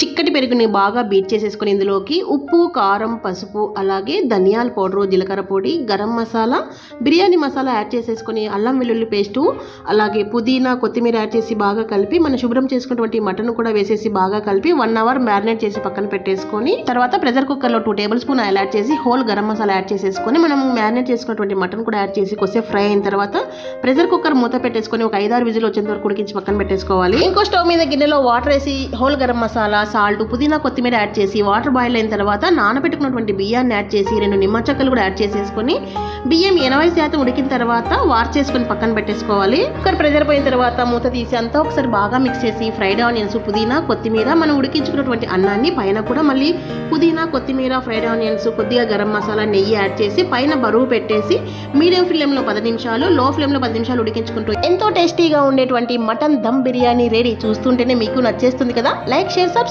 చిక్కటి పెరుగుని బాగా బీట్ చేసేసుకొని ఇందులోకి ఉప్పు, కారం, పసుపు, అలాగే ధనియాల పౌడరు, జీలకర్ర పొడి, గరం మసాలా, బిర్యానీ మసాలా యాడ్ చేసేసుకొని అల్లం వెల్లుల్లి పేస్టు, అలాగే పుదీనా, కొత్తిమీర యాడ్ చేసి బాగా కలిపి మనం శుభ్రం చేసుకున్నటువంటి మటన్ కూడా వేసేసి బాగా కలిపి 1 అవర్ మ్యారినేట్ చేసి పక్కన పెట్టేసుకొని తర్వాత ప్రెషర్ కుక్కర్లో 2 టేబుల్ స్పూన్ ఆయిల్ యాడ్ చేసి హోల్ గరం మసాలా యాడ్ చేసేసుకొని మనం మ్యారినేట్ చేసుకున్నటువంటి మటన్ కూడా యాడ్ చేసి కొద్దిసేపు ఫ్రై అయిన తర్వాత ప్రెషర్ కుక్కర్ మూత పెట్టేసుకొని ఒక 5-6 విజిల్ వచ్చేంత వరకు ఉడికించి పక్కన పెట్టేసుకోవాలి. ఇంకో స్టవ్ మీద గిన్నెలో వాటర్ వేసి హోల్ గరం మసాలా, సాల్ట్, పుదీనా, కొత్తిమీర యాడ్ చేసి వాటర్ బాయిల్ అయిన తర్వాత నానబెట్టుకున్నటువంటి బియ్యాన్ని యాడ్ చేసి 2 నిమ్మ చెక్కలు కూడా యాడ్ చేసేసుకొని బియ్యం 80% ఉడికిన తర్వాత వార్ చేసుకొని పక్కన పెట్టేసుకోవాలి. కుక్కర్ ప్రెషర్ పోయిన తర్వాత మూత తీసి అంతా ఒకసారి బాగా మిక్స్ చేసి ఫ్రైడ్ ఆనియన్స్, పుదీనా, కొత్తిమీర, మనం ఉడికించుకున్నటువంటి అన్నాన్ని పైన కూడా మళ్ళీ పుదీనా, కొత్తిమీర, ఫ్రైడ్ ఆనియన్స్, కొద్దిగా గరం మసాలా, నెయ్యి యాడ్ చేసి పైన బరువు పెట్టేసి మీడియం ఫ్లేమ్లో 10 నిమిషాలు, లో ఫ్లేమ్లో 10 నిమిషాలు ఉడికించుకుంటూ ఎంతో టేస్టీగా ఉండేటువంటి మటన్ దమ్ బిర్యానీ రెడీ. చూస్తుంటేనే మీకు నచ్చేస్తుంది కదా. Like, share, subscribe.